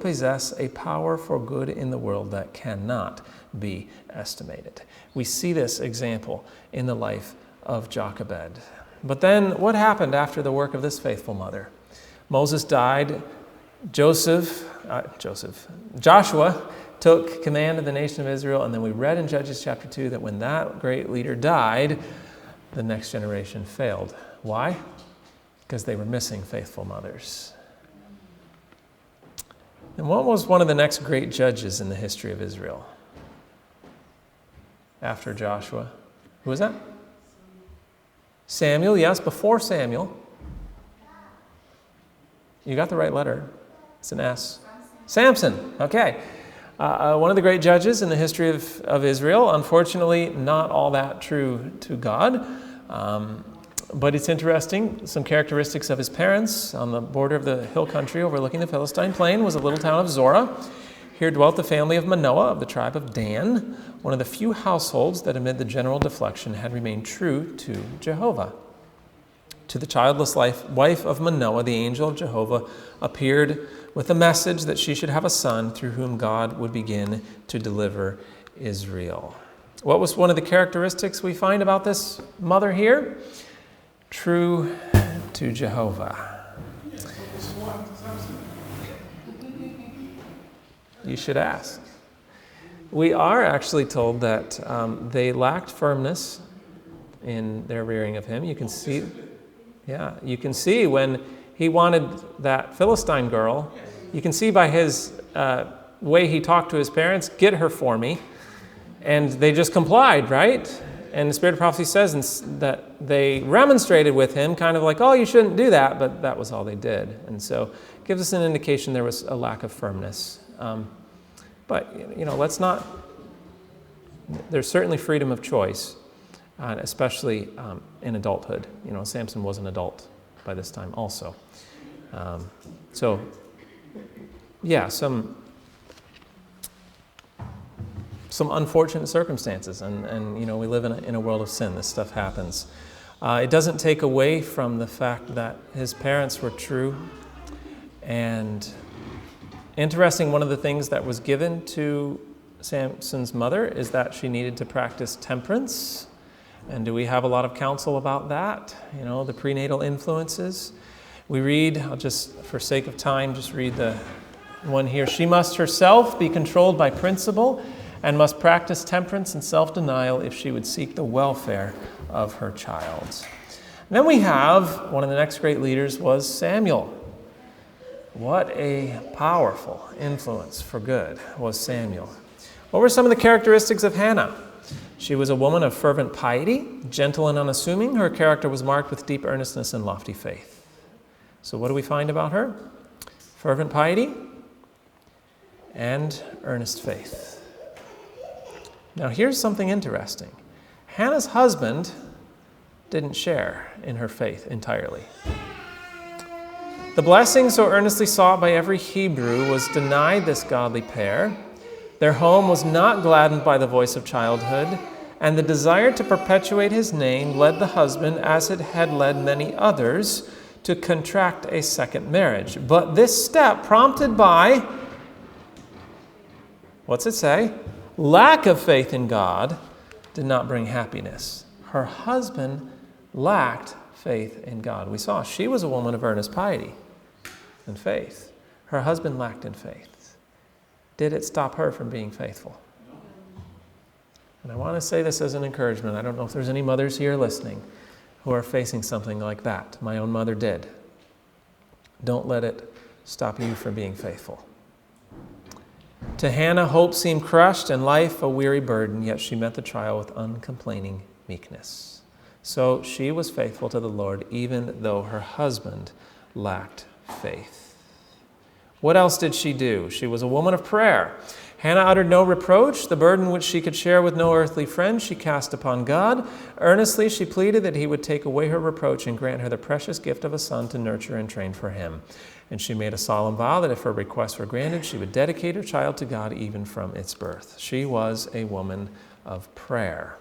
possess a power for good in the world that cannot be estimated. We see this example in the life of Jochebed. But then what happened after the work of this faithful mother? Moses died. Joshua took command of the nation of Israel, and then we read in Judges chapter 2 that when that great leader died, the next generation failed. Why? Because they were missing faithful mothers. And what was one of the next great judges in the history of Israel? After Joshua. Who was that? Samuel, yes, before Samuel. You got the right letter. It's an S. Samson, okay. One of the great judges in the history of Israel. Unfortunately, not all that true to God. But it's interesting, some characteristics of his parents. On the border of the hill country overlooking the Philistine plain was a little town of Zorah. Here dwelt the family of Manoah of the tribe of Dan, one of the few households that amid the general deflection had remained true to Jehovah. To the childless wife of Manoah, the angel of Jehovah appeared with a message that she should have a son through whom God would begin to deliver Israel. What was one of the characteristics we find about this mother here? True to Jehovah. You should ask. We are actually told that they lacked firmness in their rearing of him. You can see, you can see when he wanted that Philistine girl, you can see by his way he talked to his parents, get her for me. And they just complied, right? And the Spirit of Prophecy says that they remonstrated with him, kind of like, oh, you shouldn't do that, but that was all they did. And so it gives us an indication there was a lack of firmness. But, let's not, there's certainly freedom of choice, especially in adulthood. Samson was an adult by this time also. Some unfortunate circumstances, and we live in a world of sin. This stuff happens. It doesn't take away from the fact that his parents were true. And interesting, one of the things that was given to Samson's mother is that she needed to practice temperance. And do we have a lot of counsel about that? The prenatal influences. We read, I'll just, for sake of time, just read the one here. She must herself be controlled by principle and must practice temperance and self-denial if she would seek the welfare of her child. And then we have, one of the next great leaders was Samuel. What a powerful influence for good was Samuel. What were some of the characteristics of Hannah? She was a woman of fervent piety, gentle and unassuming. Her character was marked with deep earnestness and lofty faith. So what do we find about her? Fervent piety and earnest faith. Now here's something interesting. Hannah's husband didn't share in her faith entirely. The blessing so earnestly sought by every Hebrew was denied this godly pair. Their home was not gladdened by the voice of childhood, and the desire to perpetuate his name led the husband, as it had led many others, to contract a second marriage. But this step, prompted by, what's it say? Lack of faith in God, did not bring happiness. Her husband lacked faith in God. We saw she was a woman of earnest piety and faith. Her husband lacked in faith. Did it stop her from being faithful? And I want to say this as an encouragement. I don't know if there's any mothers here listening who are facing something like that. My own mother did. Don't let it stop you from being faithful. To Hannah, hope seemed crushed and life a weary burden, yet she met the trial with uncomplaining meekness. So she was faithful to the Lord, even though her husband lacked faith. What else did she do? She was a woman of prayer. Hannah uttered no reproach. The burden which she could share with no earthly friend she cast upon God. Earnestly she pleaded that he would take away her reproach and grant her the precious gift of a son to nurture and train for him. And she made a solemn vow that if her request were granted, she would dedicate her child to God even from its birth. She was a woman of prayer.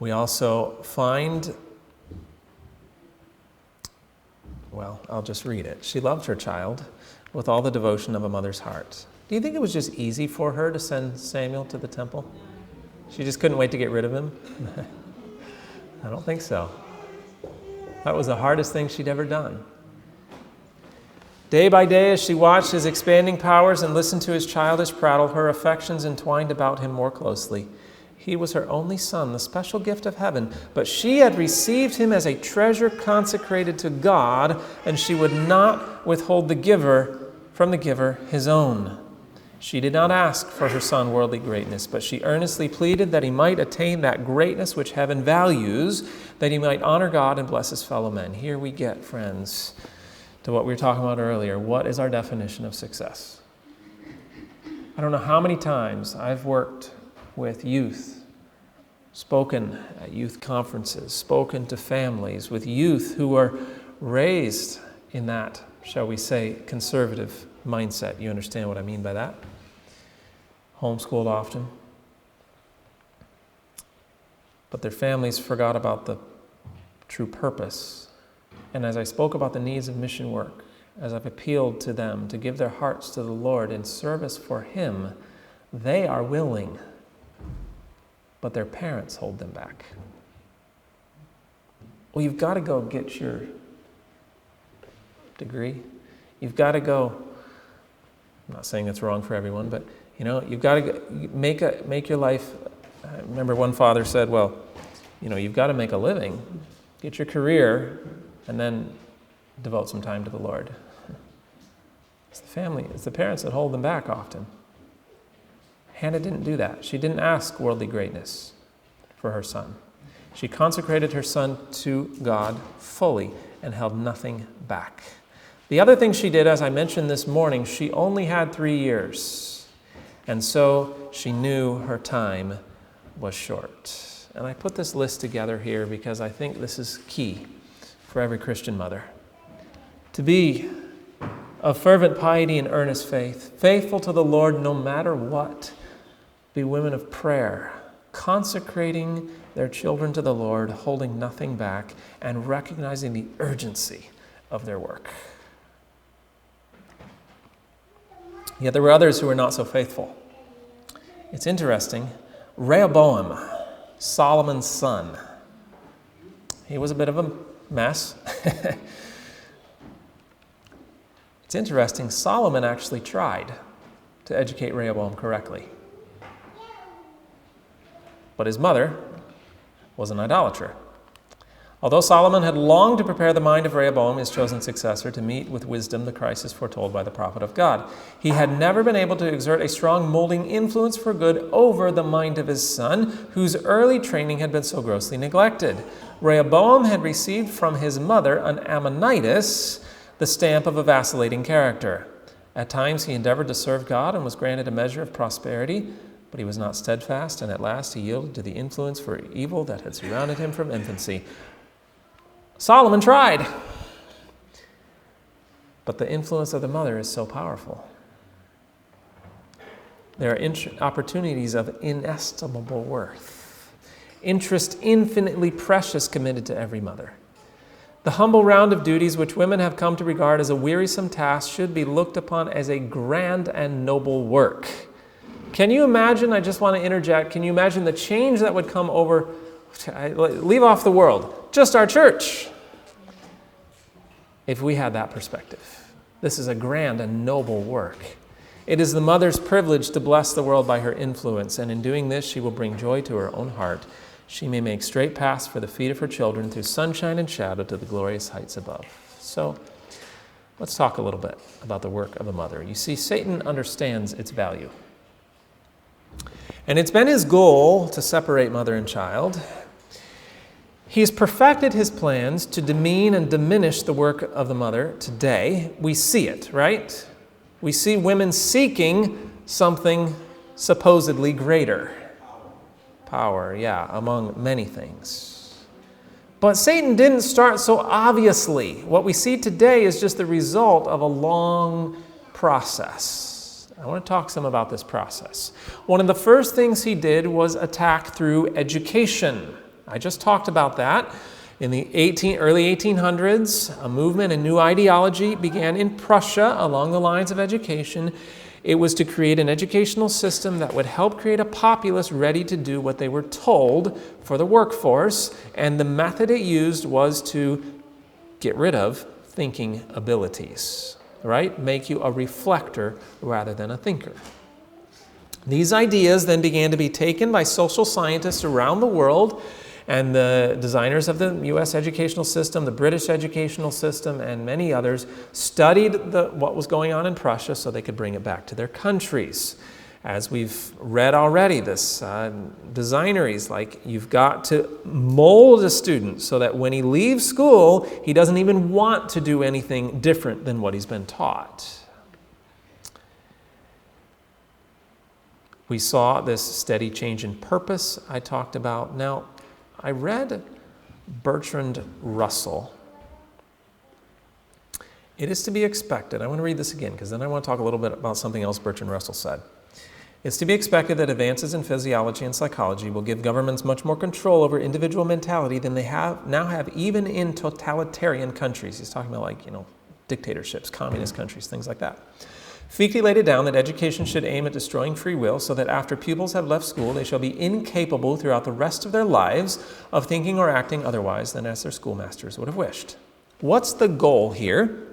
We also find, well, I'll just read it. She loved her child with all the devotion of a mother's heart. Do you think it was just easy for her to send Samuel to the temple? She just couldn't wait to get rid of him? I don't think so. That was the hardest thing she'd ever done. Day by day, as she watched his expanding powers and listened to his childish prattle, her affections entwined about him more closely. He was her only son, the special gift of heaven, but she had received him as a treasure consecrated to God, and she would not withhold from the giver his own. She did not ask for her son worldly greatness, but she earnestly pleaded that he might attain that greatness which heaven values, that he might honor God and bless his fellow men. Here we get, friends, to what we were talking about earlier. What is our definition of success? I don't know how many times I've worked with youth, spoken at youth conferences, spoken to families with youth who are raised in that, shall we say, conservative mindset. You understand what I mean by that? Homeschooled often. But their families forgot about the true purpose. And as I spoke about the needs of mission work, as I've appealed to them to give their hearts to the Lord in service for Him, they are willing, but their parents hold them back. Well, you've got to go get your degree. You've got to go, I'm not saying that's wrong for everyone, but you've got to make your life. I remember one father said, well, you've got to make a living, get your career, and then devote some time to the Lord. It's the family, it's the parents that hold them back often. Hannah didn't do that. She didn't ask worldly greatness for her son. She consecrated her son to God fully and held nothing back. The other thing she did, as I mentioned this morning, she only had 3 years. And so she knew her time was short. And I put this list together here because I think this is key for every Christian mother. To be of fervent piety and earnest faith, faithful to the Lord no matter what, be women of prayer, consecrating their children to the Lord, holding nothing back, and recognizing the urgency of their work. Yet there were others who were not so faithful. It's interesting. Rehoboam, Solomon's son, he was a bit of a mess. It's interesting. Solomon actually tried to educate Rehoboam correctly. But his mother was an idolater. Although Solomon had longed to prepare the mind of Rehoboam, his chosen successor, to meet with wisdom the crisis foretold by the prophet of God, he had never been able to exert a strong molding influence for good over the mind of his son, whose early training had been so grossly neglected. Rehoboam had received from his mother, an Ammonitis, the stamp of a vacillating character. At times he endeavored to serve God and was granted a measure of prosperity, but he was not steadfast, and at last he yielded to the influence for evil that had surrounded him from infancy. Solomon tried, but the influence of the mother is so powerful. There are opportunities of inestimable worth, interest infinitely precious committed to every mother. The humble round of duties which women have come to regard as a wearisome task should be looked upon as a grand and noble work. Can you imagine, I just want to interject, can you imagine the change that would come over, leave off the world, just our church, if we had that perspective? This is a grand and noble work. It is the mother's privilege to bless the world by her influence, and in doing this, she will bring joy to her own heart. She may make straight paths for the feet of her children through sunshine and shadow to the glorious heights above. So, let's talk a little bit about the work of a mother. You see, Satan understands its value. And it's been his goal to separate mother and child. He's perfected his plans to demean and diminish the work of the mother today. We see it, right? We see women seeking something supposedly greater. Power, among many things. But Satan didn't start so obviously. What we see today is just the result of a long process. I want to talk some about this process. One of the first things he did was attack through education. I just talked about that. In the early 1800s, a movement, a new ideology began in Prussia along the lines of education. It was to create an educational system that would help create a populace ready to do what they were told for the workforce, and the method it used was to get rid of thinking abilities, right? Make you a reflector rather than a thinker. These ideas then began to be taken by social scientists around the world, and the designers of the U.S. educational system, the British educational system, and many others studied what was going on in Prussia so they could bring it back to their countries. As we've read already, this designeries, like you've got to mold a student so that when he leaves school, he doesn't even want to do anything different than what he's been taught. We saw this steady change in purpose I talked about. Now, I read Bertrand Russell. It is to be expected, I want to read this again because then I want to talk a little bit about something else Bertrand Russell said. It's to be expected that advances in physiology and psychology will give governments much more control over individual mentality than they now have even in totalitarian countries. He's talking about dictatorships, communist countries, things like that. Fichte laid it down that education should aim at destroying free will so that after pupils have left school, they shall be incapable throughout the rest of their lives of thinking or acting otherwise than as their schoolmasters would have wished. What's the goal here?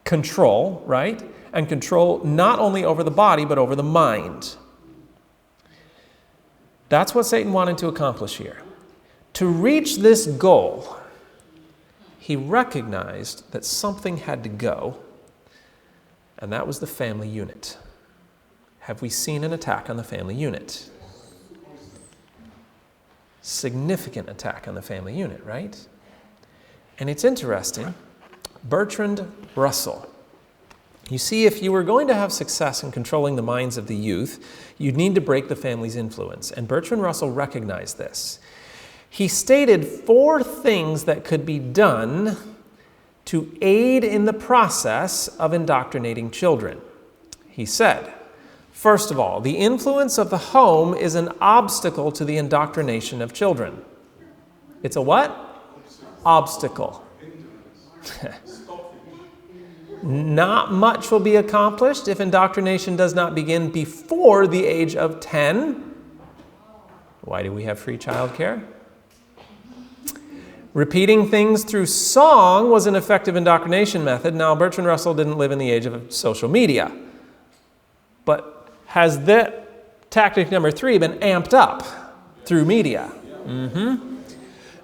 Control, right? And control not only over the body, but over the mind. That's what Satan wanted to accomplish here. To reach this goal, he recognized that something had to go, and that was the family unit. Have we seen an attack on the family unit? Significant attack on the family unit, right? And it's interesting, Bertrand Russell. You see, if you were going to have success in controlling the minds of the youth, you'd need to break the family's influence. And Bertrand Russell recognized this. He stated 4 things that could be done to aid in the process of indoctrinating children. He said, first of all, the influence of the home is an obstacle to the indoctrination of children. It's a what? Obstacle. Not much will be accomplished if indoctrination does not begin before the age of 10. Why do we have free childcare? Repeating things through song was an effective indoctrination method. Now, Bertrand Russell didn't live in the age of social media. But has that tactic number 3 been amped up through media?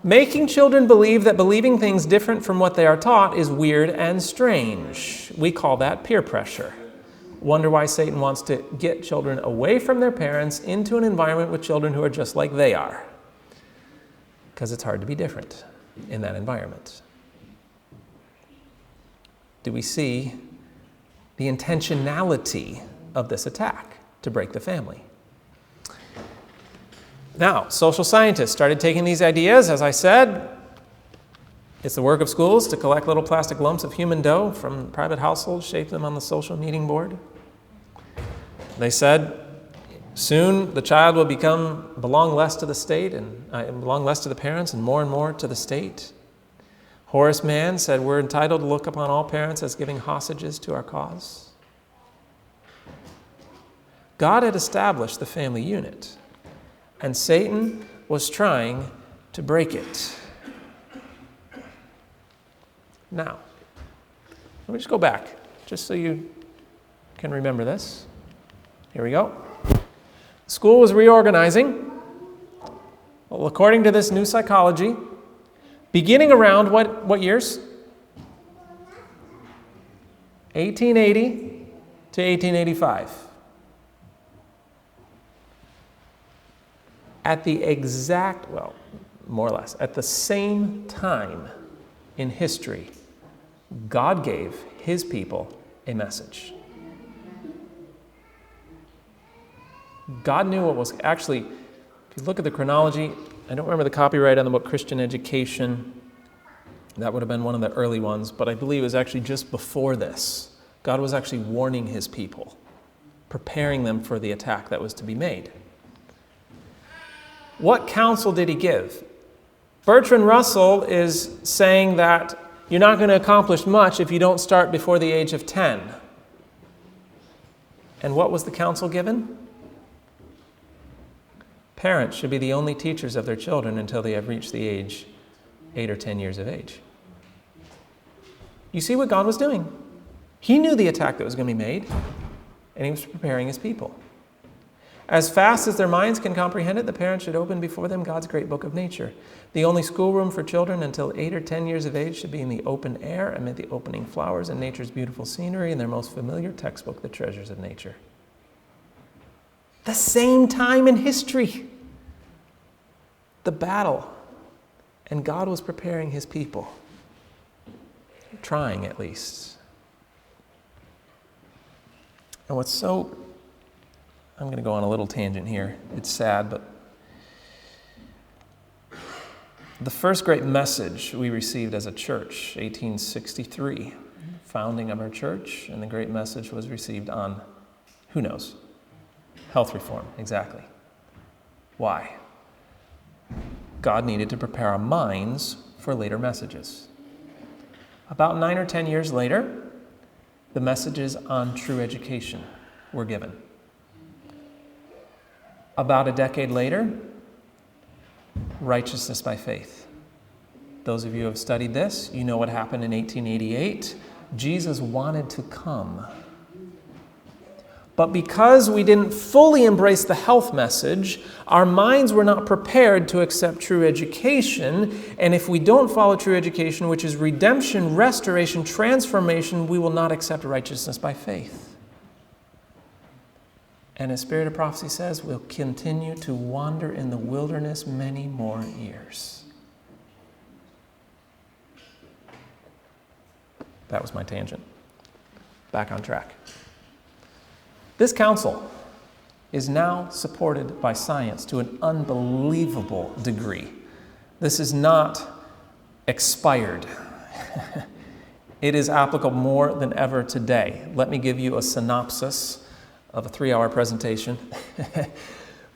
Making children believe that believing things different from what they are taught is weird and strange. We call that peer pressure. Wonder why Satan wants to get children away from their parents into an environment with children who are just like they are. Because it's hard to be different in that environment. Do we see the intentionality of this attack to break the family? Now, social scientists started taking these ideas. As I said, it's the work of schools to collect little plastic lumps of human dough from private households, shape them on the social meeting board. They said, soon the child will belong less to the state and belong less to the parents and more to the state. Horace Mann said we're entitled to look upon all parents as giving hostages to our cause. God had established the family unit, and Satan was trying to break it. Now, let me just go back, just so you can remember this. Here we go. School was reorganizing. Well, according to this new psychology, beginning around what years? 1880 to 1885. At the exact, well, more or less, at the same time in history, God gave his people a message. God knew what was actually, if you look at the chronology, I don't remember the copyright on the book Christian Education. That would have been one of the early ones, but I believe it was actually just before this. God was actually warning his people, preparing them for the attack that was to be made. What counsel did he give? Bertrand Russell is saying that you're not going to accomplish much if you don't start before the age of 10. And what was the counsel given? Parents should be the only teachers of their children until they have reached the age 8 or 10 years of age. You see what God was doing? He knew the attack that was going to be made, and he was preparing his people. As fast as their minds can comprehend it, the parents should open before them God's great book of nature. The only schoolroom for children until 8 or 10 years of age should be in the open air amid the opening flowers and nature's beautiful scenery and their most familiar textbook, The Treasures of Nature. The same time in history, the battle, and God was preparing his people, trying at least. And I'm going to go on a little tangent here. It's sad, but the first great message we received as a church, 1863, founding of our church, and the great message was received on, who knows? Health reform, exactly. Why? God needed to prepare our minds for later messages. About 9 or 10 years later, the messages on true education were given. About a decade later, righteousness by faith. Those of you who have studied this, you know what happened in 1888. Jesus wanted to come. But because we didn't fully embrace the health message, our minds were not prepared to accept true education. And if we don't follow true education, which is redemption, restoration, transformation, we will not accept righteousness by faith. And as Spirit of Prophecy says, we'll continue to wander in the wilderness many more years. That was my tangent. Back on track. This counsel is now supported by science to an unbelievable degree. This is not expired. It is applicable more than ever today. Let me give you a synopsis of a 3-hour presentation.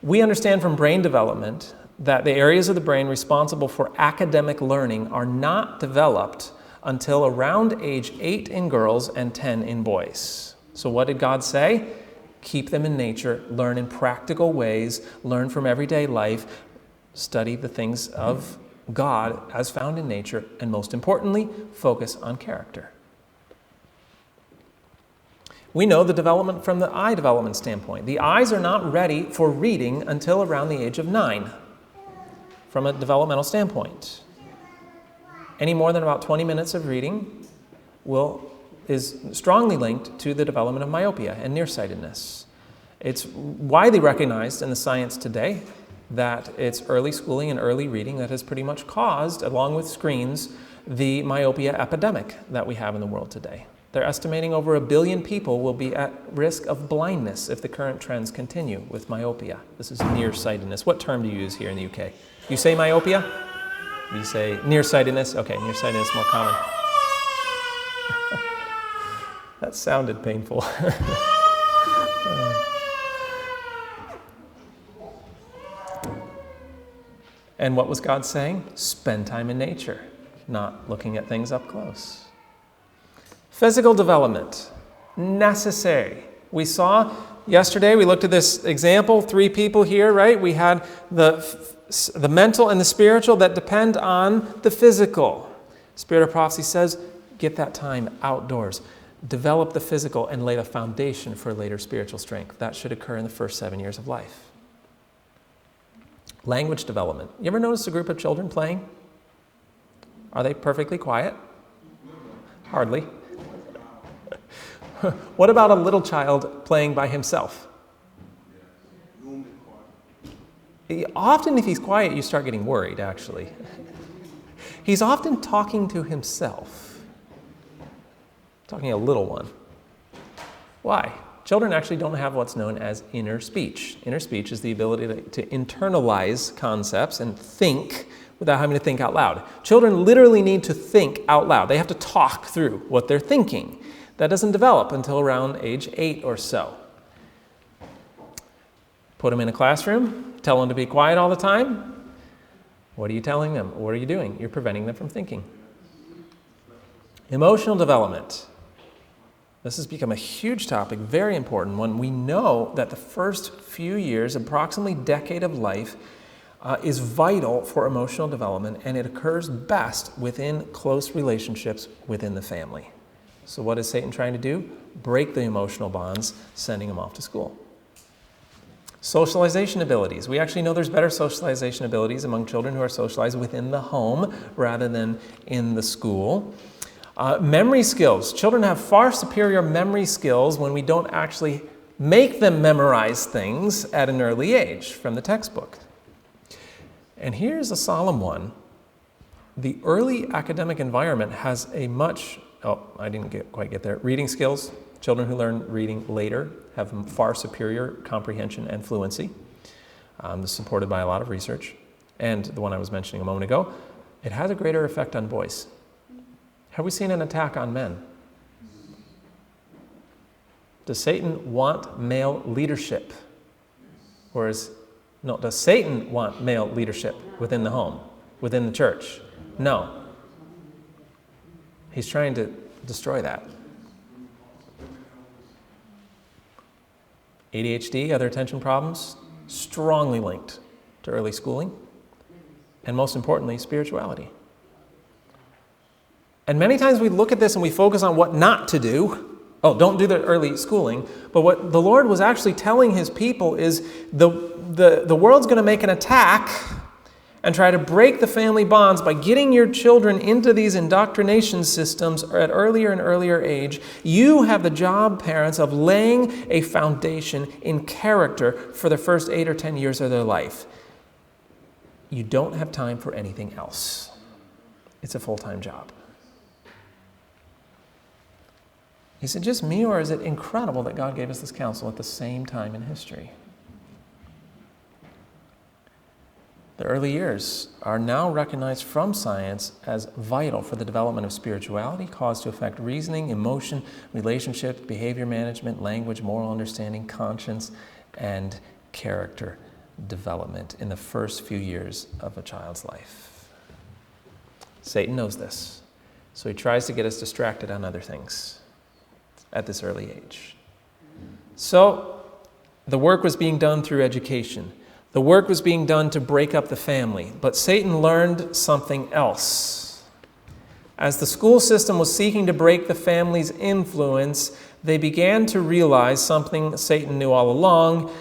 We understand from brain development that the areas of the brain responsible for academic learning are not developed until around age 8 in girls and 10 in boys. So what did God say? Keep them in nature, learn in practical ways, learn from everyday life, study the things of God as found in nature, and most importantly, focus on character. We know the development from the eye development standpoint. The eyes are not ready for reading until around the age of 9, from a developmental standpoint. Any more than about 20 minutes of reading is strongly linked to the development of myopia and nearsightedness. It's widely recognized in the science today that it's early schooling and early reading that has pretty much caused, along with screens, the myopia epidemic that we have in the world today. They're estimating over 1 billion people will be at risk of blindness if the current trends continue with myopia. This is nearsightedness. What term do you use here in the UK? You say myopia? You say nearsightedness? Okay, nearsightedness is more common. That sounded painful. And what was God saying? Spend time in nature, not looking at things up close. Physical development, necessary. We saw yesterday, we looked at this example, 3 people here, right? We had the mental and the spiritual that depend on the physical. Spirit of Prophecy says, get that time outdoors. Develop the physical and lay the foundation for later spiritual strength. That should occur in the first 7 years of life. Language development. You ever notice a group of children playing? Are they perfectly quiet? Hardly. What about a little child playing by himself? Often if he's quiet, you start getting worried, actually. He's often talking to himself. Talking a little one. Why? Children actually don't have what's known as inner speech. Inner speech is the ability to internalize concepts and think without having to think out loud. Children literally need to think out loud. They have to talk through what they're thinking. That doesn't develop until around age 8 or so. Put them in a classroom, tell them to be quiet all the time. What are you telling them? What are you doing? You're preventing them from thinking. Emotional development. This has become a huge topic, very important one. We know that the first few years, approximately decade of life, is vital for emotional development, and it occurs best within close relationships within the family. So what is Satan trying to do? Break the emotional bonds, sending them off to school. Socialization abilities. We actually know there's better socialization abilities among children who are socialized within the home rather than in the school. Memory skills. Children have far superior memory skills when we don't actually make them memorize things at an early age from the textbook. And here's a solemn one. The early academic environment has a much, I didn't quite get there. Reading skills. Children who learn reading later have far superior comprehension and fluency. This is supported by a lot of research. And the one I was mentioning a moment ago, it has a greater effect on boys. Have we seen an attack on men? Does Satan want male leadership? Does Satan want male leadership within the home, within the church? No. He's trying to destroy that. ADHD, other attention problems, strongly linked to early schooling. And most importantly, spirituality. And many times we look at this and we focus on what not to do. Oh, don't do the early schooling. But what the Lord was actually telling his people is the world's going to make an attack and try to break the family bonds by getting your children into these indoctrination systems at earlier and earlier age. You have the job, parents, of laying a foundation in character for the first 8 or 10 years of their life. You don't have time for anything else. It's a full-time job. Is it just me, or is it incredible that God gave us this counsel at the same time in history? The early years are now recognized from science as vital for the development of spirituality, cause to affect reasoning, emotion, relationship, behavior management, language, moral understanding, conscience, and character development in the first few years of a child's life. Satan knows this, so he tries to get us distracted on other things at this early age. So the work was being done through education. The work was being done to break up the family, but Satan learned something else. As the school system was seeking to break the family's influence, they began to realize something Satan knew all along,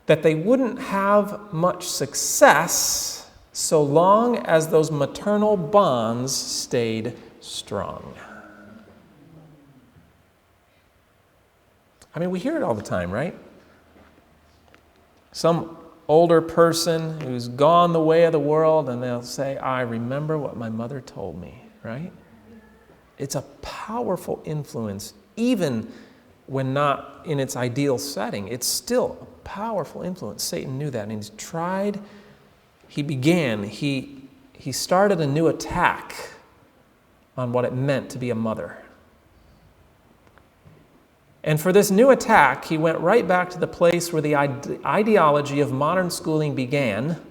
that they wouldn't have much success so long as those maternal bonds stayed strong. I mean, we hear it all the time, right? Some older person who's gone the way of the world, and they'll say, I remember what my mother told me, right? It's a powerful influence, even when not in its ideal setting. It's still a powerful influence. Satan knew that, and he started a new attack on what it meant to be a mother. And for this new attack, he went right back to the place where the ideology of modern schooling began,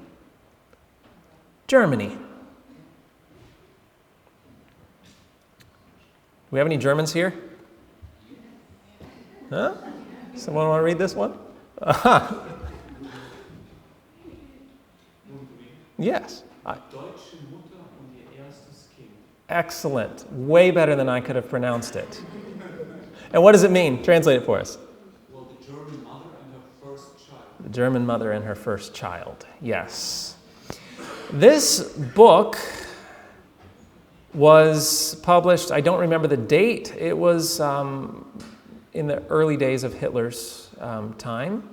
Germany. Do we have any Germans here? Huh? Someone want to read this one? Yes. Excellent. Way better than I could have pronounced it. And what does it mean? Translate it for us. Well, the German mother and her first child. The German mother and her first child. Yes. This book was published, I don't remember the date. It was in the early days of Hitler's time.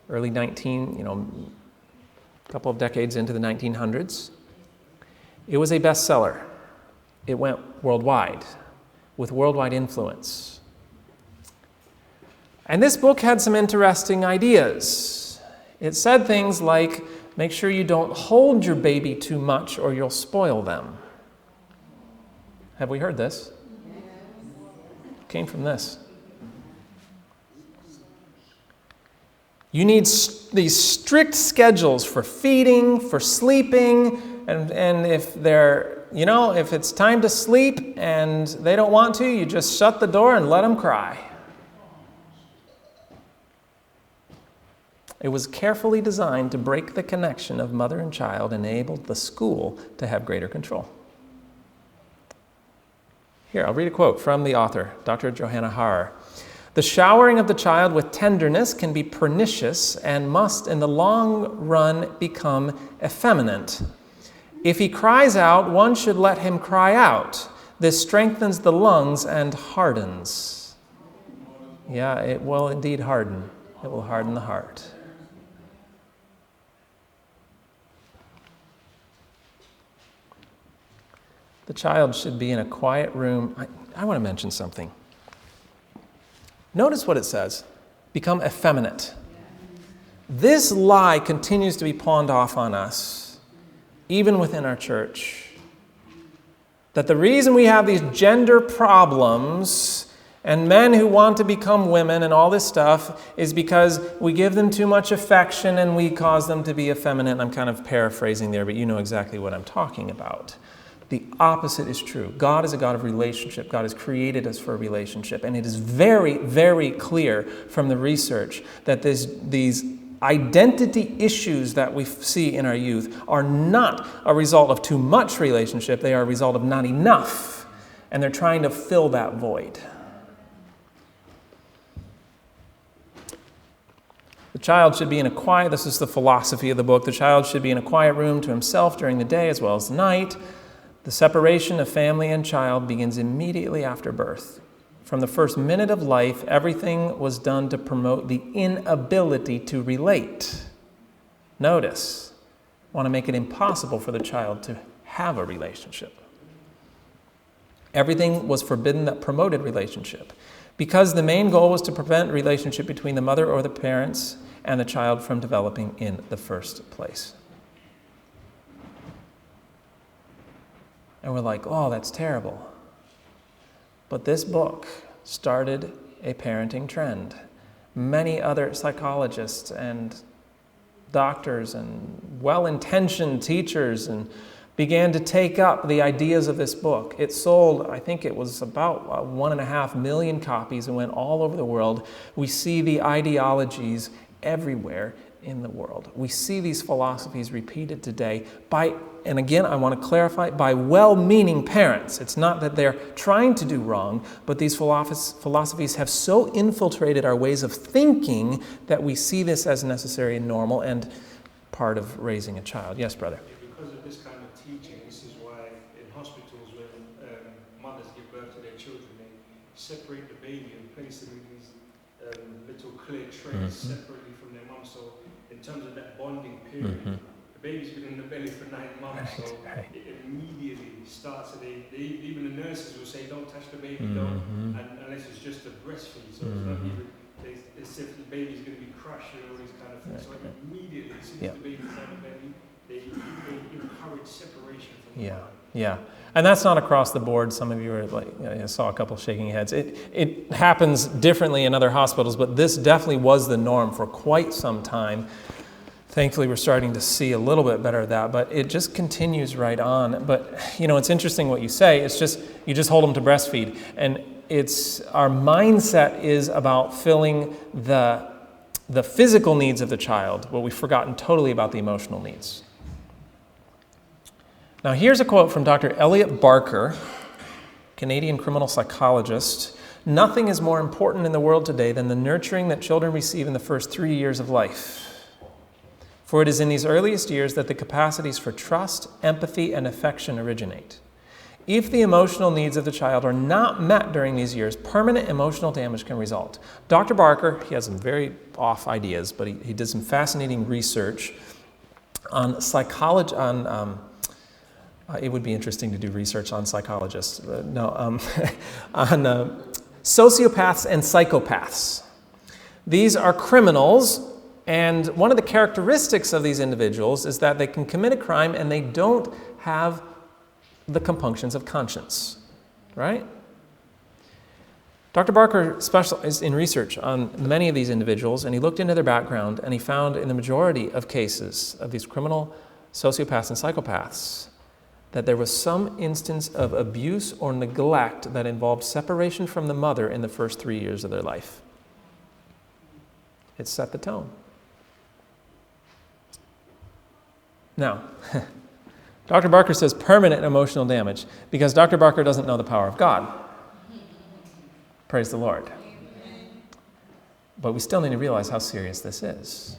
Early a couple of decades into the 1900s. It was a bestseller. It went worldwide, with worldwide influence. And this book had some interesting ideas. It said things like, make sure you don't hold your baby too much or you'll spoil them. Have we heard this? It came from this. You need these strict schedules for feeding, for sleeping, and if if it's time to sleep and they don't want to, you just shut the door and let them cry. It was carefully designed to break the connection of mother and child and enabled the school to have greater control. Here, I'll read a quote from the author, Dr. Johanna Harrer. The showering of the child with tenderness can be pernicious and must, in the long run, become effeminate. If he cries out, one should let him cry out. This strengthens the lungs and hardens. Yeah, it will indeed harden. It will harden the heart. The child should be in a quiet room. I want to mention something. Notice what it says. Become effeminate. This lie continues to be pawned off on us, even within our church. That the reason we have these gender problems and men who want to become women and all this stuff is because we give them too much affection and we cause them to be effeminate. I'm kind of paraphrasing there, but you know exactly what I'm talking about. The opposite is true. God is a God of relationship. God has created us for a relationship. And it is very, very clear from the research that these identity issues that we see in our youth are not a result of too much relationship. They are a result of not enough. And they're trying to fill that void. The child should be in a quiet, this is the philosophy of the book, the child should be in a quiet room to himself during the day as well as the night. The separation of family and child begins immediately after birth. From the first minute of life, everything was done to promote the inability to relate. Notice, I want to make it impossible for the child to have a relationship. Everything was forbidden that promoted relationship, because the main goal was to prevent relationship between the mother or the parents and the child from developing in the first place. And we're like, oh, that's terrible. But this book started a parenting trend. Many other psychologists and doctors and well-intentioned teachers and began to take up the ideas of this book. It sold, I think it was about 1.5 million copies and went all over the world. We see the ideologies everywhere in the world. We see these philosophies repeated today by, and again, I want to clarify, by well-meaning parents. It's not that they're trying to do wrong, but these philosophies have so infiltrated our ways of thinking that we see this as necessary and normal and part of raising a child. Yes, brother? Because of this kind of teaching, this is why in hospitals when mothers give birth to their children, they separate the baby and place them in these little clear trays separately from their mum. So in terms of that bonding period, the baby's been in the belly for 9 months, so it immediately starts. So even the nurses will say, don't touch the baby, don't, and unless it's just a breastfeed. So it's not even, as if the baby's going to be crushed and all these kind of things. So immediately, as soon as the baby's out of the belly, they encourage separation from the mother. Yeah. And that's not across the board. Some of you are like, I saw a couple shaking heads. It happens differently in other hospitals, but this definitely was the norm for quite some time. Thankfully, we're starting to see a little bit better of that, but it just continues right on. But, it's interesting what you say. It's just, you just hold them to breastfeed. And our mindset is about filling the physical needs of the child, but we've forgotten totally about the emotional needs. Now, here's a quote from Dr. Elliot Barker, Canadian criminal psychologist. Nothing is more important in the world today than the nurturing that children receive in the first 3 years of life. For it is in these earliest years that the capacities for trust, empathy, and affection originate. If the emotional needs of the child are not met during these years, permanent emotional damage can result. Dr. Barker, he has some very off ideas, but he did some fascinating research on psychology, it would be interesting to do research on psychologists, on sociopaths and psychopaths. These are criminals, and one of the characteristics of these individuals is that they can commit a crime and they don't have the compunctions of conscience, right? Dr. Barker specialized in research on many of these individuals, and he looked into their background, and he found in the majority of cases of these criminal sociopaths and psychopaths that there was some instance of abuse or neglect that involved separation from the mother in the first 3 years of their life. It set the tone. Now, Dr. Barker says permanent emotional damage because Dr. Barker doesn't know the power of God. Praise the Lord. But we still need to realize how serious this is.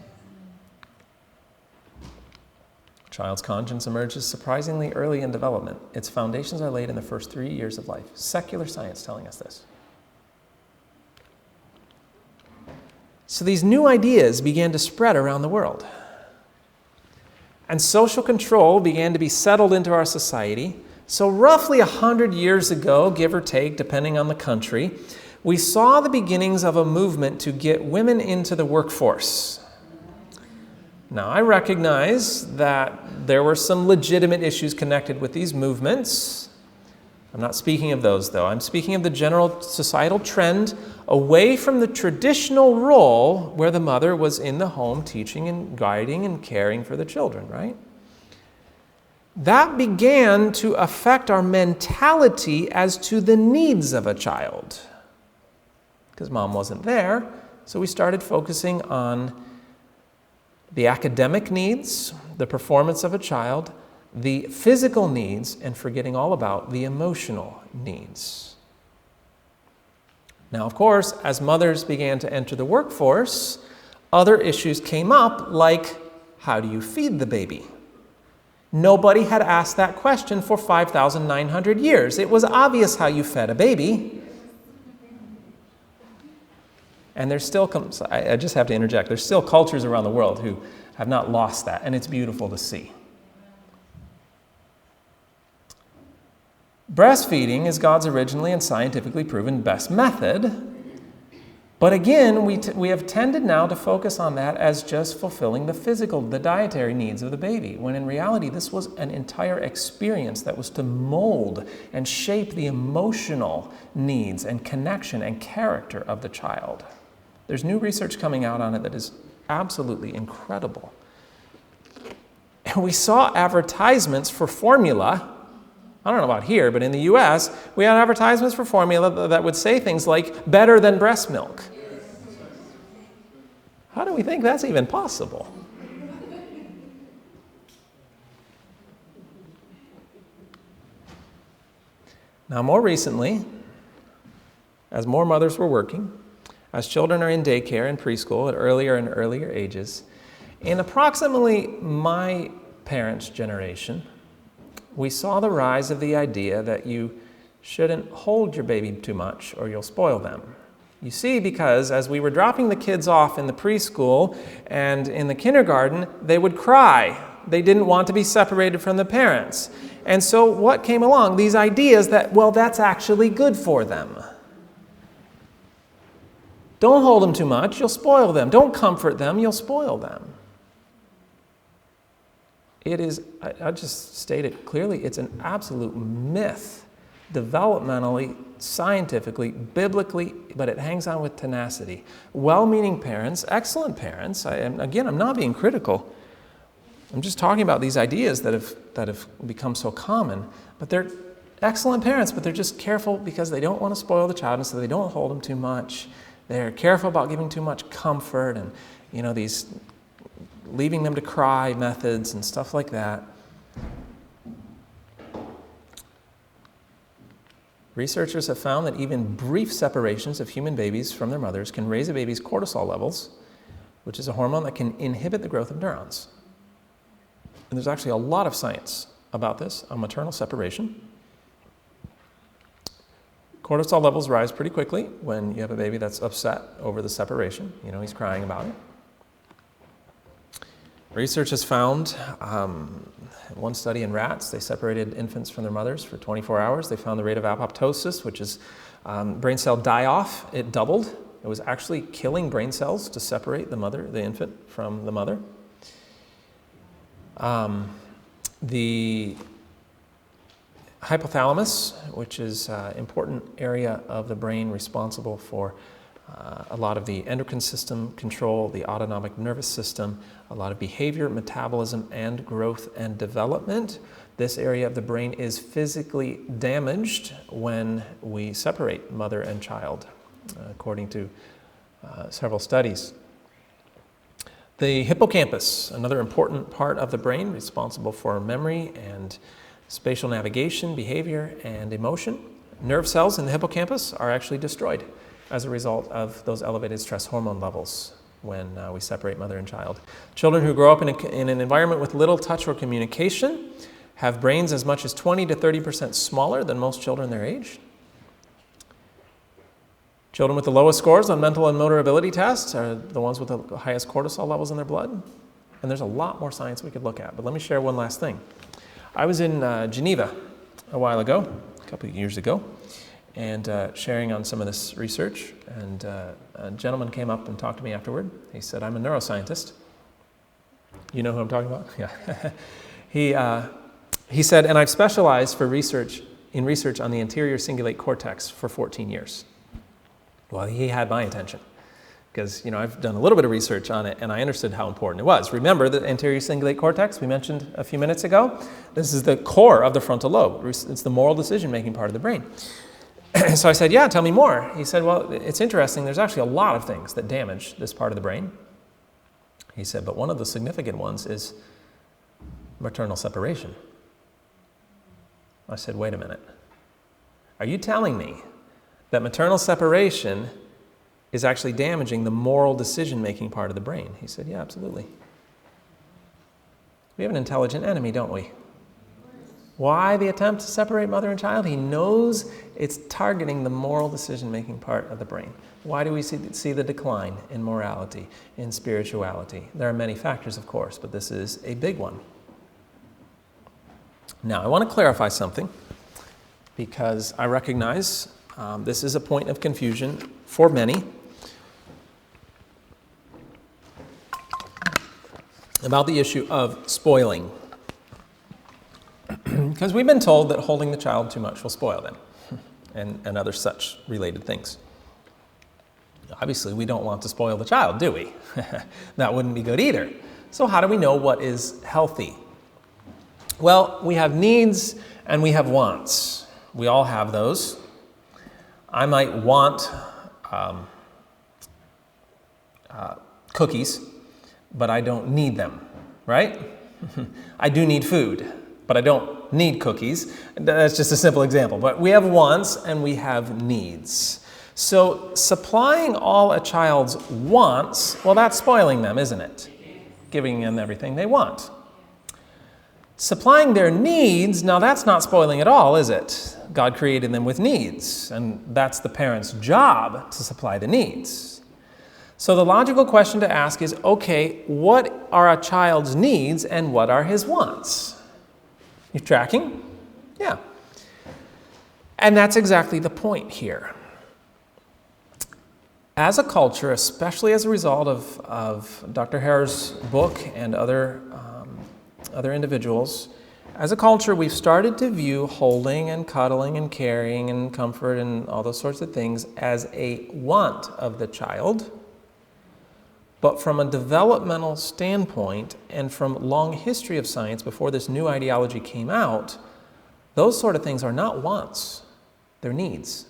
A child's conscience emerges surprisingly early in development. Its foundations are laid in the first 3 years of life. Secular science telling us this. So these new ideas began to spread around the world. And social control began to be settled into our society. So roughly 100 years ago, give or take, depending on the country, we saw the beginnings of a movement to get women into the workforce. Now, I recognize that there were some legitimate issues connected with these movements. I'm not speaking of those, though. I'm speaking of the general societal trend away from the traditional role where the mother was in the home teaching and guiding and caring for the children, right? That began to affect our mentality as to the needs of a child. Because mom wasn't there, so we started focusing on the academic needs, the performance of a child, the physical needs, and forgetting all about the emotional needs. Now, of course, as mothers began to enter the workforce, other issues came up, like how do you feed the baby? Nobody had asked that question for 5,900 years. It was obvious how you fed a baby. And there's still, I just have to interject, there's still cultures around the world who have not lost that, and it's beautiful to see. Breastfeeding is God's originally and scientifically proven best method. But again, we have tended now to focus on that as just fulfilling the physical, the dietary needs of the baby, when in reality this was an entire experience that was to mold and shape the emotional needs and connection and character of the child. There's new research coming out on it that is absolutely incredible. And we saw advertisements for formula. I don't know about here, but in the U.S., we had advertisements for formula that would say things like, better than breast milk. How do we think that's even possible? Now, more recently, as more mothers were working, as children are in daycare and preschool at earlier and earlier ages, in approximately my parents' generation, we saw the rise of the idea that you shouldn't hold your baby too much or you'll spoil them. You see, because as we were dropping the kids off in the preschool and in the kindergarten, they would cry. They didn't want to be separated from the parents. And so what came along? These ideas that, well, that's actually good for them. Don't hold them too much, you'll spoil them. Don't comfort them, you'll spoil them. It is, I just state it clearly, it's an absolute myth, developmentally, scientifically, biblically, but it hangs on with tenacity. Well-meaning parents, excellent parents, I'm not being critical. I'm just talking about these ideas that have become so common, but they're excellent parents, but they're just careful because they don't want to spoil the child, and so they don't hold them too much. They're careful about giving too much comfort and, these leaving them to cry methods and stuff like that. Researchers have found that even brief separations of human babies from their mothers can raise a baby's cortisol levels, which is a hormone that can inhibit the growth of neurons. And there's actually a lot of science about this, on maternal separation. Cortisol levels rise pretty quickly when you have a baby that's upset over the separation. He's crying about it. Research has found, one study in rats, they separated infants from their mothers for 24 hours. They found the rate of apoptosis, which is brain cell die-off, it doubled. It was actually killing brain cells to separate the infant from the mother. hypothalamus, which is an important area of the brain responsible for a lot of the endocrine system control, the autonomic nervous system, a lot of behavior, metabolism, and growth and development. This area of the brain is physically damaged when we separate mother and child, according to several studies. The hippocampus, another important part of the brain responsible for memory and spatial navigation, behavior, and emotion. Nerve cells in the hippocampus are actually destroyed as a result of those elevated stress hormone levels when we separate mother and child. Children who grow up in an environment with little touch or communication have brains as much as 20 to 30% smaller than most children their age. Children with the lowest scores on mental and motor ability tests are the ones with the highest cortisol levels in their blood. And there's a lot more science we could look at, but let me share one last thing. I was in Geneva a while ago, a couple of years ago, and sharing on some of this research, and a gentleman came up and talked to me afterward. He said, I'm a neuroscientist. You know who I'm talking about? Yeah. He said, and I've specialized in research on the anterior cingulate cortex for 14 years. Well, he had my attention because, I've done a little bit of research on it and I understood how important it was. Remember the anterior cingulate cortex we mentioned a few minutes ago? This is the core of the frontal lobe. It's the moral decision-making part of the brain. So I said, yeah, tell me more. He said, well, it's interesting. There's actually a lot of things that damage this part of the brain. He said, but one of the significant ones is maternal separation. I said, wait a minute. Are you telling me that maternal separation is actually damaging the moral decision-making part of the brain? He said, yeah, absolutely. We have an intelligent enemy, don't we? Why the attempt to separate mother and child? He knows it's targeting the moral decision-making part of the brain. Why do we see the decline in morality, in spirituality? There are many factors, of course, but this is a big one. Now, I want to clarify something because I recognize this is a point of confusion for many about the issue of spoiling. Because we've been told that holding the child too much will spoil them and other such related things. Obviously, we don't want to spoil the child, do we? That wouldn't be good either. So how do we know what is healthy? Well, we have needs and we have wants. We all have those. I might want cookies, but I don't need them, right? I do need food, but I don't need cookies. That's just a simple example. But we have wants and we have needs. So supplying all a child's wants, well, that's spoiling them, isn't it? Giving them everything they want. Supplying their needs, now that's not spoiling at all, is it? God created them with needs, and that's the parent's job to supply the needs. So the logical question to ask is, okay, what are a child's needs and what are his wants? You tracking? Yeah. And that's exactly the point here. As a culture, especially as a result of Dr. Hare's book and other individuals, as a culture, we've started to view holding and cuddling and caring and comfort and all those sorts of things as a want of the child. But from a developmental standpoint and from long history of science before this new ideology came out, those sort of things are not wants, they're needs.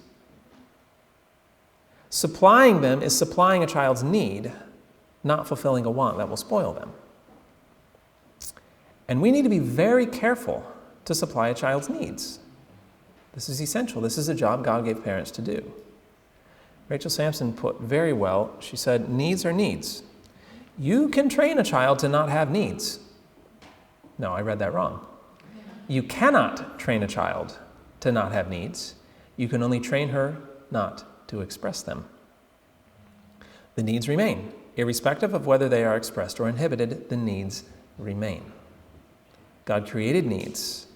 Supplying them is supplying a child's need, not fulfilling a want that will spoil them. And we need to be very careful to supply a child's needs. This is essential. This is a job God gave parents to do. Rachel Sampson put very well, she said, needs are needs. You can train a child to not have needs. No, I read that wrong. You cannot train a child to not have needs. You can only train her not to express them. The needs remain. Irrespective of whether they are expressed or inhibited, the needs remain. God created needs,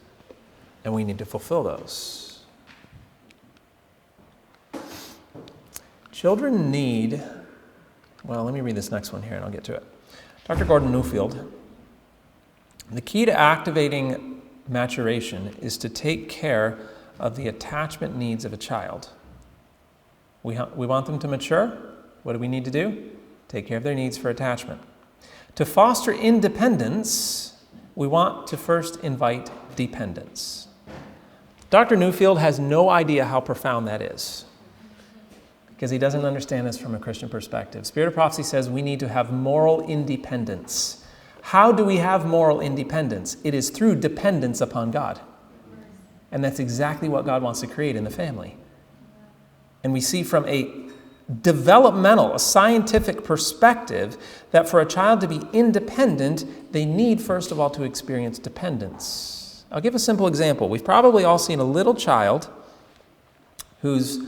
and we need to fulfill those. Children need, well, let me read this next one here and I'll get to it. Dr. Gordon Newfield, the key to activating maturation is to take care of the attachment needs of a child. We want them to mature. What do we need to do? Take care of their needs for attachment. To foster independence, we want to first invite dependence. Dr. Newfield has no idea how profound that is, because he doesn't understand this from a Christian perspective. Spirit of Prophecy says we need to have moral independence. How do we have moral independence? It is through dependence upon God. And that's exactly what God wants to create in the family. And we see from a developmental, a scientific perspective, that for a child to be independent, they need, first of all, to experience dependence. I'll give a simple example. We've probably all seen a little child who's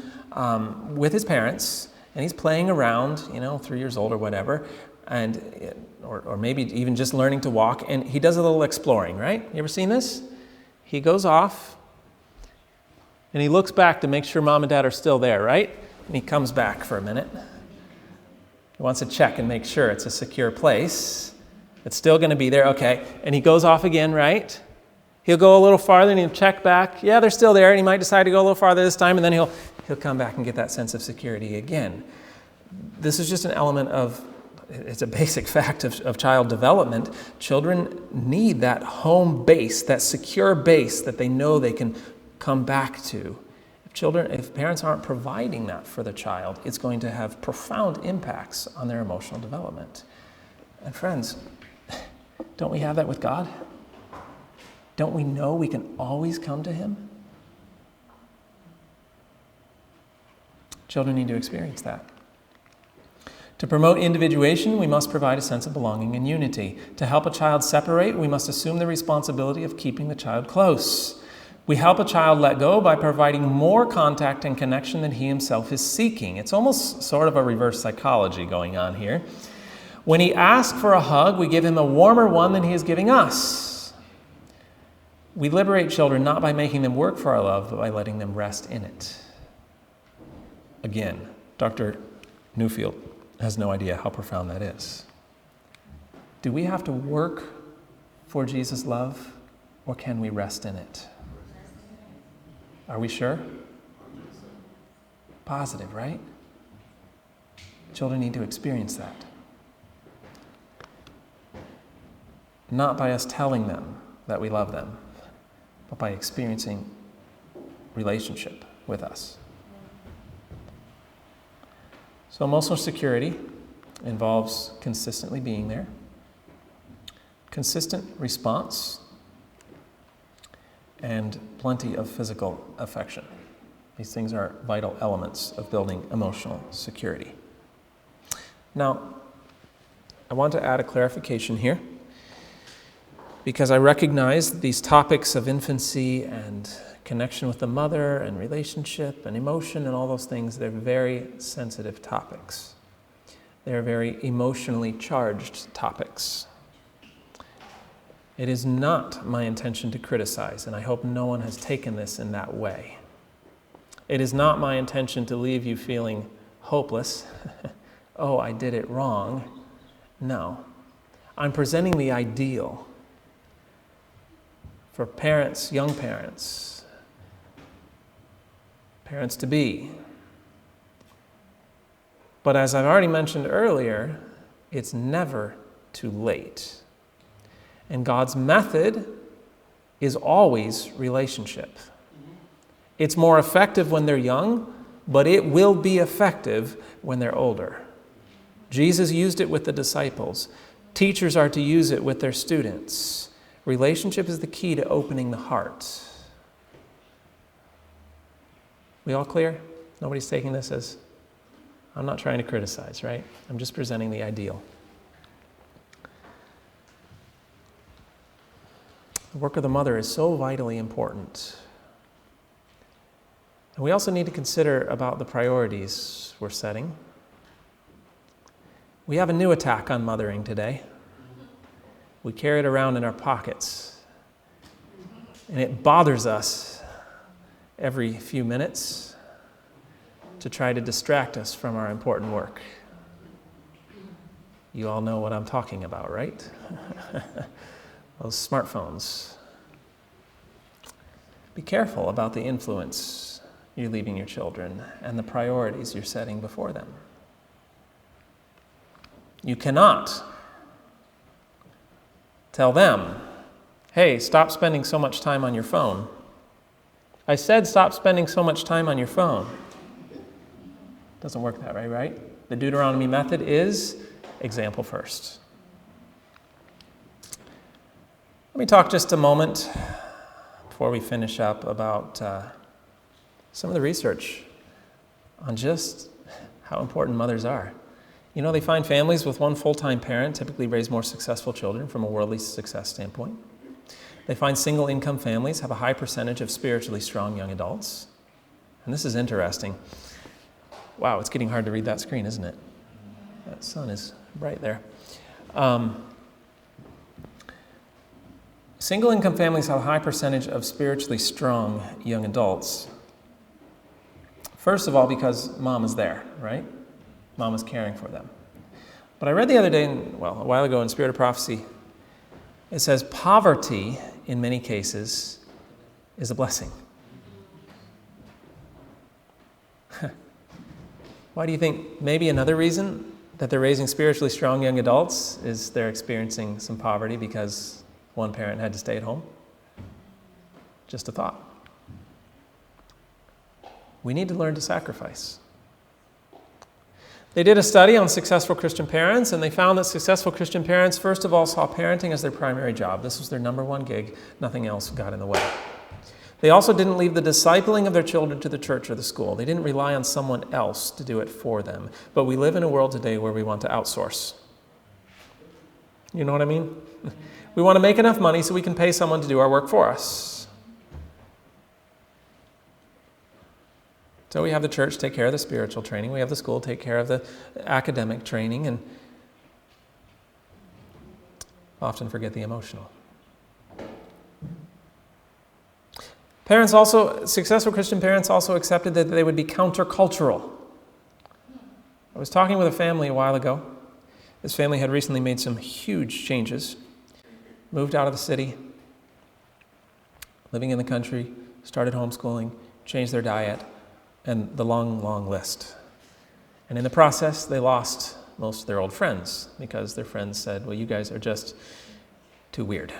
with his parents, and he's playing around, 3 years old or whatever, and or maybe even just learning to walk, and he does a little exploring, right? You ever seen this? He goes off, and he looks back to make sure mom and dad are still there, right? And he comes back for a minute. He wants to check and make sure it's a secure place. It's still going to be there, okay. And he goes off again, right? He'll go a little farther and he'll check back. Yeah, they're still there, and he might decide to go a little farther this time, and then he'll come back and get that sense of security again. This is just an element of, it's a basic fact of child development. Children need that home base, that secure base that they know they can come back to. If parents aren't providing that for the child, it's going to have profound impacts on their emotional development. And friends, don't we have that with God? Don't we know we can always come to Him? Children need to experience that. To promote individuation, we must provide a sense of belonging and unity. To help a child separate, we must assume the responsibility of keeping the child close. We help a child let go by providing more contact and connection than he himself is seeking. It's almost sort of a reverse psychology going on here. When he asks for a hug, we give him a warmer one than he is giving us. We liberate children not by making them work for our love, but by letting them rest in it. Again, Dr. Newfield has no idea how profound that is. Do we have to work for Jesus' love, or can we rest in it? Are we sure? Positive, right? Children need to experience that. Not by us telling them that we love them, but by experiencing relationship with us. So emotional security involves consistently being there, consistent response, and plenty of physical affection. These things are vital elements of building emotional security. Now, I want to add a clarification here, because I recognize these topics of infancy and connection with the mother and relationship and emotion and all those things, they're very sensitive topics. They're very emotionally charged topics. It is not my intention to criticize, and I hope no one has taken this in that way. It is not my intention to leave you feeling hopeless. Oh, I did it wrong. No. I'm presenting the ideal for parents, young parents, parents-to-be. But as I've already mentioned earlier, it's never too late. And God's method is always relationship. It's more effective when they're young, but it will be effective when they're older. Jesus used it with the disciples. Teachers are to use it with their students. Relationship is the key to opening the heart. We all clear? Nobody's taking this as, I'm not trying to criticize, right? I'm just presenting the ideal. The work of the mother is so vitally important. And we also need to consider about the priorities we're setting. We have a new attack on mothering today. We carry it around in our pockets. And it bothers us every few minutes to try to distract us from our important work. You all know what I'm talking about, right? Those smartphones. Be careful about the influence you're leaving your children and the priorities you're setting before them. You cannot tell them, hey, stop spending so much time on your phone. I said stop spending so much time on your phone. Doesn't work that way, right? The Deuteronomy method is example first. Let me talk just a moment before we finish up about some of the research on just how important mothers are. You know, they find families with one full-time parent typically raise more successful children from a worldly success standpoint. They find single-income families have a high percentage of spiritually strong young adults. And this is interesting. Wow, it's getting hard to read that screen, isn't it? That sun is bright there. Single-income families have a high percentage of spiritually strong young adults. First of all, because mom is there, right? Mom is caring for them. But I read the other day, a while ago in Spirit of Prophecy, it says poverty, in many cases, is a blessing. Why do you think? Maybe another reason that they're raising spiritually strong young adults is they're experiencing some poverty because one parent had to stay at home? Just a thought. We need to learn to sacrifice. They did a study on successful Christian parents, and they found that successful Christian parents, first of all, saw parenting as their primary job. This was their number one gig. Nothing else got in the way. They also didn't leave the discipling of their children to the church or the school. They didn't rely on someone else to do it for them. But we live in a world today where we want to outsource. You know what I mean? We want to make enough money so we can pay someone to do our work for us. So we have the church take care of the spiritual training. We have the school take care of the academic training, and often forget the emotional. Successful Christian parents also accepted that they would be countercultural. I was talking with a family a while ago. This family had recently made some huge changes, moved out of the city, living in the country, started homeschooling, changed their diet, and the long, long list. And in the process, they lost most of their old friends because their friends said, well, you guys are just too weird.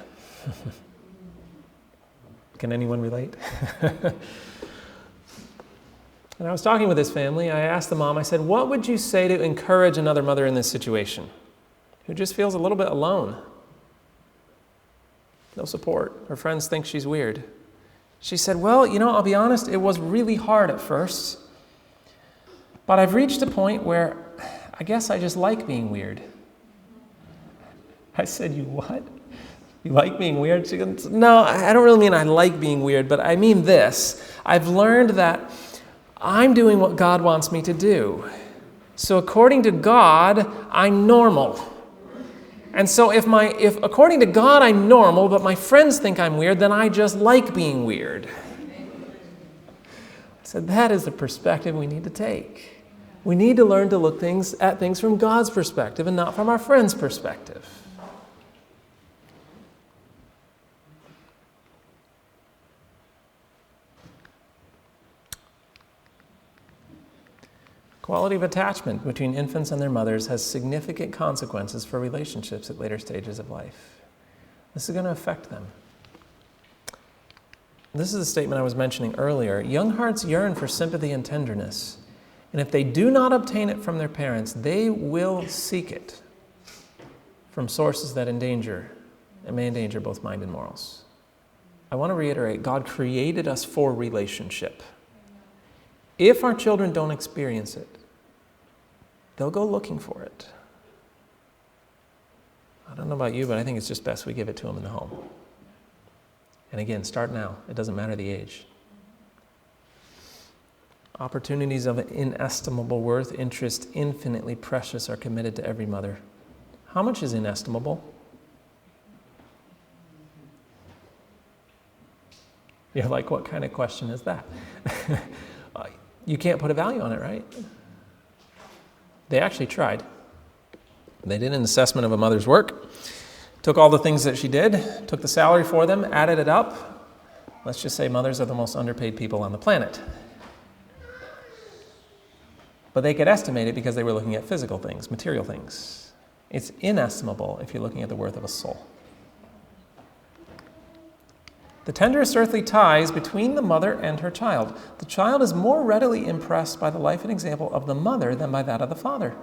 Can anyone relate? And I was talking with this family. I asked the mom, I said, what would you say to encourage another mother in this situation who just feels a little bit alone? No support. Her friends think she's weird. She said, well, I'll be honest, it was really hard at first, but I've reached a point where I guess I just like being weird. I said, you what? You like being weird? She goes, no, I don't really mean I like being weird, but I mean this. I've learned that I'm doing what God wants me to do. So according to God, I'm normal. And so if according to God I'm normal, but my friends think I'm weird, then I just like being weird. I said, that is the perspective we need to take. We need to learn to look at things from God's perspective and not from our friends' perspective. Quality of attachment between infants and their mothers has significant consequences for relationships at later stages of life. This is going to affect them. This is a statement I was mentioning earlier. Young hearts yearn for sympathy and tenderness, and if they do not obtain it from their parents, they will seek it from sources that may endanger both mind and morals. I want to reiterate, God created us for relationship. If our children don't experience it, they'll go looking for it. I don't know about you, but I think it's just best we give it to them in the home. And again, start now. It doesn't matter the age. Opportunities of inestimable worth, interest, infinitely precious are committed to every mother. How much is inestimable? You're like, what kind of question is that? You can't put a value on it, right? They actually tried. They did an assessment of a mother's work, took all the things that she did, took the salary for them, added it up, Let's just say mothers are the most underpaid people on the planet. But they could estimate it because they were looking at physical things, material things. It's inestimable if you're looking at the worth of a soul. The tenderest earthly ties between the mother and her child. The child is more readily impressed by the life and example of the mother than by that of the father,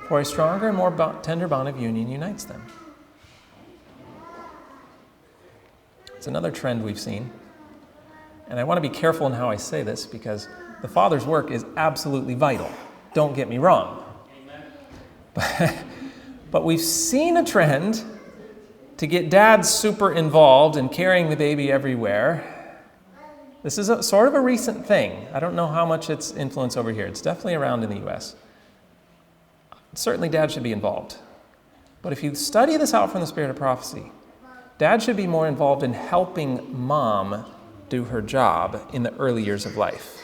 for a stronger and more tender bond of union unites them. It's another trend we've seen, and I want to be careful in how I say this because the father's work is absolutely vital. Don't get me wrong. But we've seen a trend to get dads super involved in carrying the baby everywhere. This is sort of a recent thing. I don't know how much it's influence over here. It's definitely around in the U.S. Certainly dad should be involved. But if you study this out from the spirit of prophecy, dad should be more involved in helping mom do her job in the early years of life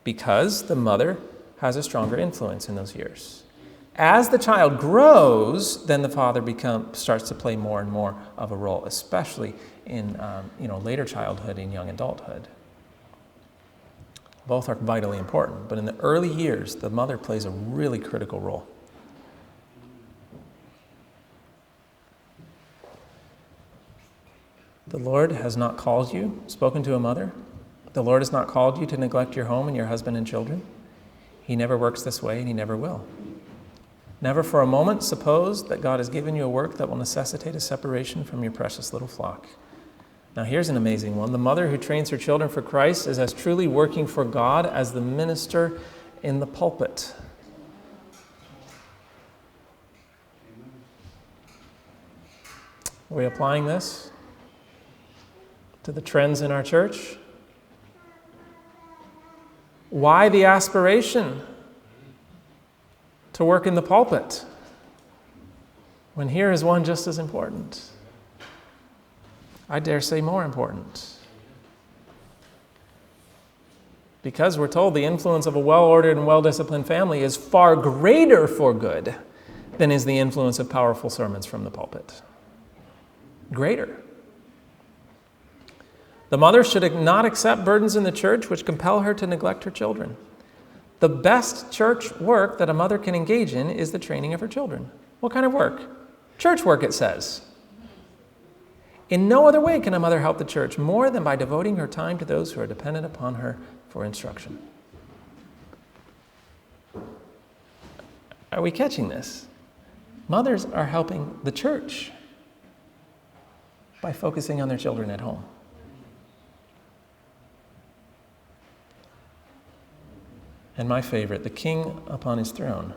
because the mother has a stronger influence in those years. As the child grows, then the father starts to play more and more of a role, especially in later childhood and young adulthood. Both are vitally important, but in the early years, the mother plays a really critical role. The Lord has not called you, spoken to a mother. The Lord has not called you to neglect your home and your husband and children. He never works this way, and he never will. Never for a moment suppose that God has given you a work that will necessitate a separation from your precious little flock. Now here's an amazing one. The mother who trains her children for Christ is as truly working for God as the minister in the pulpit. Are we applying this to the trends in our church? Why the aspiration to work in the pulpit when here is one just as important? I dare say more important. Because we're told the influence of a well-ordered and well-disciplined family is far greater for good than is the influence of powerful sermons from the pulpit. Greater. The mother should not accept burdens in the church which compel her to neglect her children. The best church work that a mother can engage in is the training of her children. What kind of work? Church work, it says. In no other way can a mother help the church more than by devoting her time to those who are dependent upon her for instruction. Are we catching this? Mothers are helping the church by focusing on their children at home. And my favorite, the king upon his throne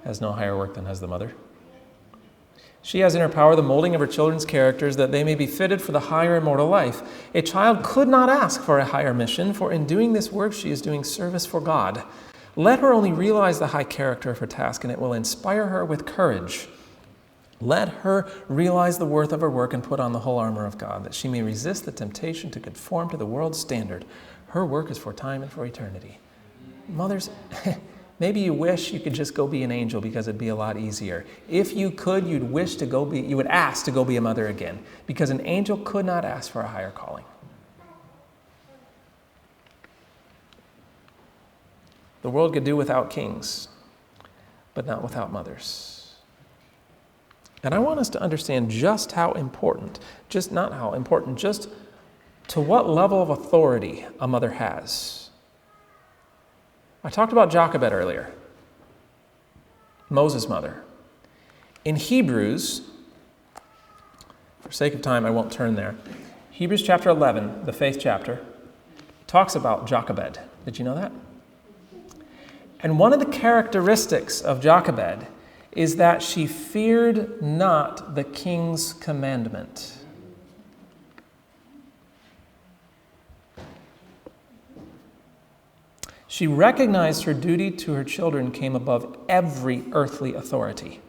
has no higher work than has the mother. She has in her power the molding of her children's characters that they may be fitted for the higher immortal life. A child could not ask for a higher mission, for in doing this work she is doing service for God. Let her only realize the high character of her task, and it will inspire her with courage. Let her realize the worth of her work and put on the whole armor of God, that she may resist the temptation to conform to the world's standard. Her work is for time and for eternity. Mothers, maybe you wish you could just go be an angel because it'd be a lot easier. If you could, you would ask to go be a mother again, because an angel could not ask for a higher calling. The world could do without kings, but not without mothers. And I want us to understand just how important, just to what level of authority a mother has. I talked about Jochebed earlier, Moses' mother. In Hebrews, for sake of time, I won't turn there. Hebrews chapter 11, the faith chapter, talks about Jochebed. Did you know that? And one of the characteristics of Jochebed is that she feared not the king's commandment. She recognized her duty to her children came above every earthly authority.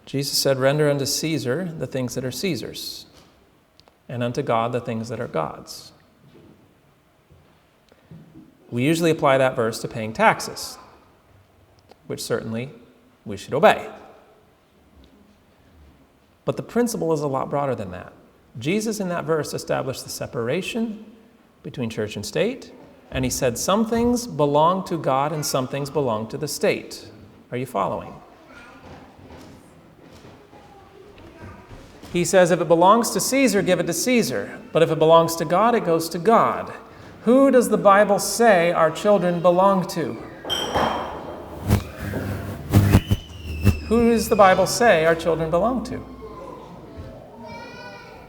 Jesus said, "Render unto Caesar the things that are Caesar's, and unto God the things that are God's." We usually apply that verse to paying taxes, which certainly we should obey. But the principle is a lot broader than that. Jesus in that verse established the separation between church and state, and he said some things belong to God and some things belong to the state. Are you following? He says if it belongs to Caesar, give it to Caesar. But if it belongs to God, it goes to God. Who does the Bible say our children belong to? Who does the Bible say our children belong to?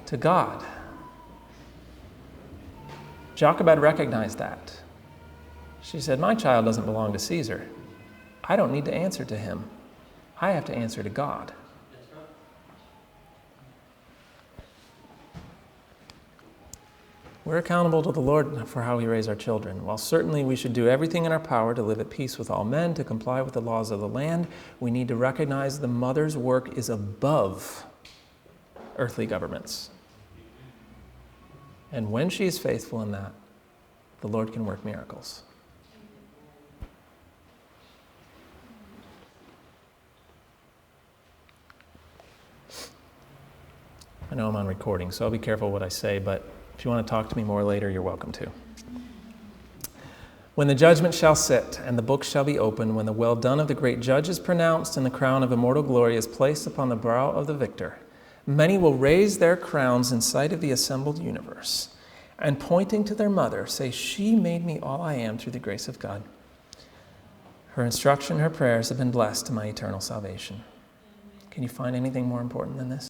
To God. Jochebed recognized that. She said, my child doesn't belong to Caesar. I don't need to answer to him. I have to answer to God. We're accountable to the Lord for how we raise our children. While certainly we should do everything in our power to live at peace with all men, to comply with the laws of the land, we need to recognize the mother's work is above earthly governments. And when she is faithful in that, the Lord can work miracles. I know I'm on recording, so I'll be careful what I say, but if you want to talk to me more later, you're welcome to. When the judgment shall sit, and the book shall be opened, when the well done of the great judge is pronounced, and the crown of immortal glory is placed upon the brow of the victor, many will raise their crowns in sight of the assembled universe, and pointing to their mother, say, she made me all I am through the grace of God. Her instruction, her prayers have been blessed to my eternal salvation. Can you find anything more important than this?